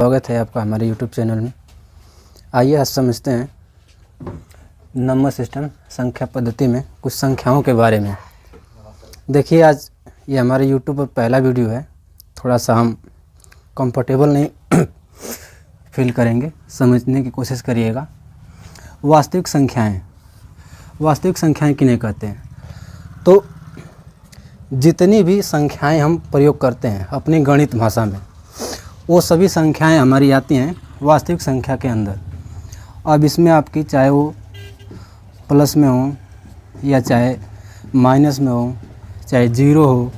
स्वागत है आपका हमारे YouTube चैनल में। आइए आज समझते हैं नंबर सिस्टम संख्या पद्धति में कुछ संख्याओं के बारे में। देखिए आज ये हमारे YouTube पर पहला वीडियो है, थोड़ा सा हम कंफर्टेबल नहीं फील करेंगे, समझने की कोशिश करिएगा। वास्तविक संख्याएं किन्हें कहते हैं? तो जितनी भी संख्याएं हम प्रयोग करते हैं अपनी गणित भाषा में, वो सभी संख्याएं हमारी आती हैं वास्तविक संख्या के अंदर। अब इसमें आपकी चाहे वो प्लस में हो या चाहे माइनस में हो, चाहे जीरो हो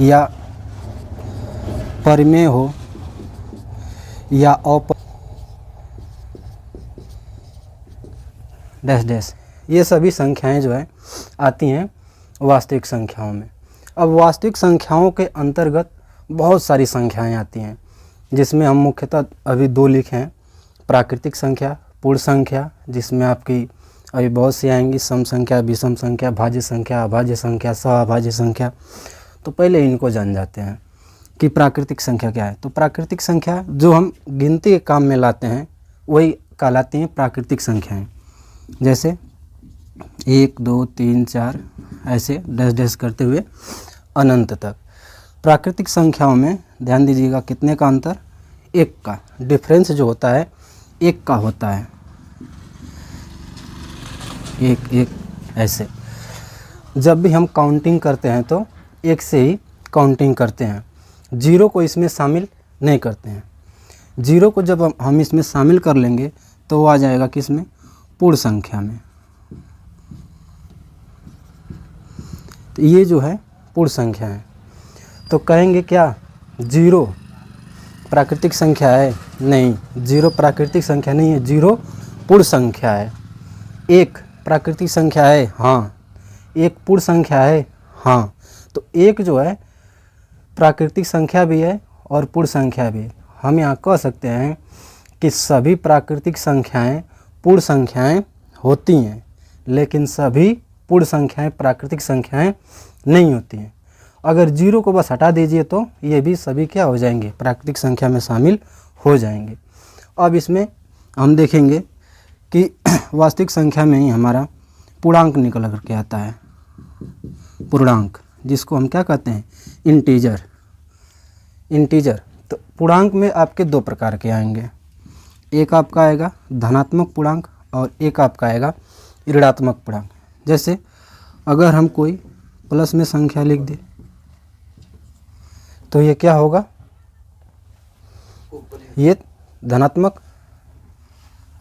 या परिमेय हो या डैश डैश, ये सभी संख्याएं जो है आती हैं वास्तविक संख्याओं में। अब वास्तविक संख्याओं के अंतर्गत बहुत सारी संख्याएं आती हैं, जिसमें हम मुख्यतः अभी दो लिखे हैं, प्राकृतिक संख्या, पूर्ण संख्या, जिसमें आपकी अभी बहुत सी आएंगी, सम संख्या, विषम संख्या, भाज्य संख्या, अभाज्य संख्या, सह संख्या। तो पहले इनको जान जाते हैं कि प्राकृतिक संख्या क्या है। तो प्राकृतिक संख्या जो हम गिनती के काम में लाते हैं वही कहलाती हैं प्राकृतिक संख्याएँ। जैसे 1 2 3 4 ऐसे डैश डैश करते हुए अनंत तक। प्राकृतिक संख्याओं में ध्यान दीजिएगा कितने का अंतर? 1 का डिफरेंस जो होता है 1 का होता है, 1 1 ऐसे। जब भी हम काउंटिंग करते हैं तो 1 से ही काउंटिंग करते हैं, जीरो को इसमें शामिल नहीं करते हैं। जीरो को जब हम इसमें शामिल कर लेंगे तो वो आ जाएगा किसमें? पूर्ण संख्या में। तो ये जो है पूर्ण संख्या है। तो कहेंगे क्या जीरो प्राकृतिक संख्या है? नहीं, जीरो प्राकृतिक संख्या नहीं है, जीरो पूर्ण संख्या है। 1 प्राकृतिक संख्या है? हाँ। 1 पूर्ण संख्या है? हाँ। तो 1 जो है प्राकृतिक संख्या भी है और पूर्ण संख्या भी है। हम यहाँ कह सकते हैं कि सभी प्राकृतिक संख्याएं पूर्ण संख्याएं होती हैं, लेकिन सभी पूर्ण संख्याएं प्राकृतिक संख्याएं नहीं होती हैं। अगर जीरो को बस हटा दीजिए तो ये भी सभी क्या हो जाएंगे? प्राकृतिक संख्या में शामिल हो जाएंगे। अब इसमें हम देखेंगे कि वास्तविक संख्या में ही हमारा पूर्णांक निकल करके आता है। पूर्णांक जिसको हम क्या कहते हैं? इंटीजर। तो पूर्णांक में आपके दो प्रकार के आएंगे, एक आपका आएगा धनात्मक पूर्णांक और एक आपका आएगा ऋणात्मक पूर्णांक। जैसे अगर हम कोई प्लस में संख्या लिख दें तो ये क्या होगा? ये धनात्मक।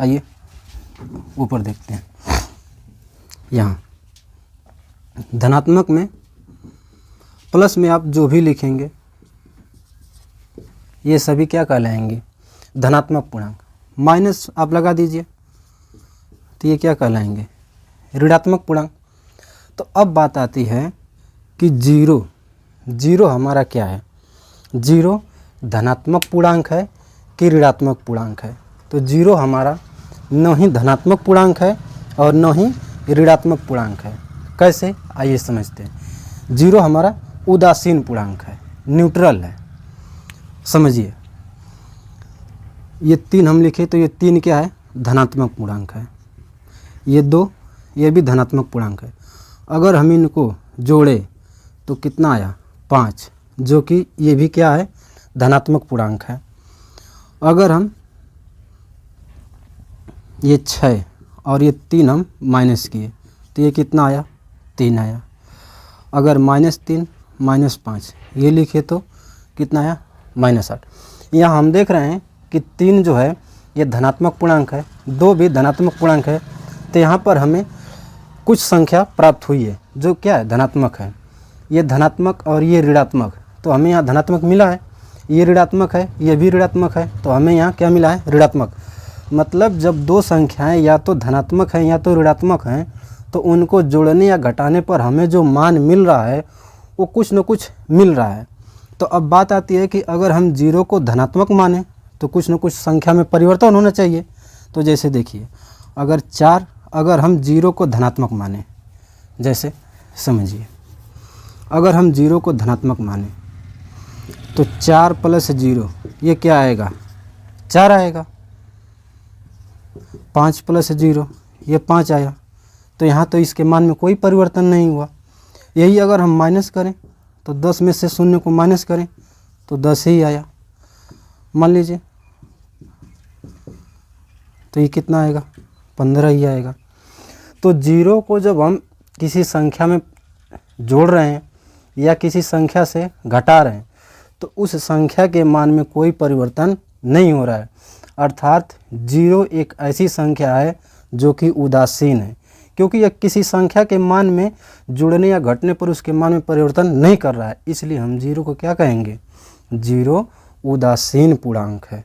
आइए ऊपर देखते हैं। यहाँ धनात्मक में प्लस में आप जो भी लिखेंगे ये सभी क्या कहलाएंगे? धनात्मक पूर्णांक। माइनस आप लगा दीजिए तो ये क्या कहलाएंगे? ऋणात्मक पूर्णांक। तो अब बात आती है कि जीरो हमारा क्या है? जीरो धनात्मक पूर्णांक है कि ऋणात्मक पूर्णांक है? तो जीरो हमारा न ही धनात्मक पूर्णांक है और न ही ऋणात्मक पूर्णांक है। कैसे? आइए समझते हैं। जीरो हमारा उदासीन पूर्णांक है, न्यूट्रल है। समझिए, ये 3 हम लिखे तो ये 3 क्या है? धनात्मक पूर्णांक है। ये 2 ये भी धनात्मक पूर्णांक है। अगर हम इनको जोड़े तो कितना आया? 5, जो कि ये भी क्या है? धनात्मक पूर्णांक है। अगर हम ये 6 और ये 3 हम माइनस किए तो ये कितना आया? 3 आया। अगर -3 -5 ये लिखे तो कितना आया? -8। यहाँ हम देख रहे हैं कि 3 जो है ये धनात्मक पूर्णांक है, 2 भी धनात्मक पूर्णांक है। तो यहाँ पर हमें कुछ संख्या प्राप्त हुई है जो क्या है? धनात्मक है। ये धनात्मक और ये ऋणात्मक, तो हमें यहाँ धनात्मक मिला है। ये ऋणात्मक है, ये भी ऋणात्मक है, तो हमें यहाँ क्या मिला है? ऋणात्मक। मतलब जब दो संख्याएं या तो धनात्मक हैं या तो ऋणात्मक हैं, तो उनको जोड़ने या घटाने पर हमें जो मान मिल रहा है वो कुछ न कुछ मिल रहा है। तो अब बात आती है कि अगर हम जीरो को धनात्मक माने तो कुछ न कुछ संख्या में परिवर्तन होना चाहिए। तो जैसे देखिए, अगर हम जीरो को धनात्मक माने, जैसे समझिए, अगर हम जीरो को धनात्मक माने तो 4 + 0 ये क्या आएगा, 4 आएगा। 5 + 0 ये 5 आया। तो यहाँ तो इसके मान में कोई परिवर्तन नहीं हुआ। यही अगर हम माइनस करें तो 10 में से 0 को माइनस करें तो 10 ही आया, मान लीजिए। तो ये कितना आएगा, 15 ही आएगा। तो 0 को जब हम किसी संख्या में जोड़ रहे हैं या किसी संख्या से घटा रहे हैं तो उस संख्या के मान में कोई परिवर्तन नहीं हो रहा है। अर्थात 0 एक ऐसी संख्या है जो कि उदासीन है, क्योंकि यह किसी संख्या के मान में जुड़ने या घटने पर उसके मान में परिवर्तन नहीं कर रहा है। इसलिए हम 0 को क्या कहेंगे, 0 उदासीन पूर्णांक है।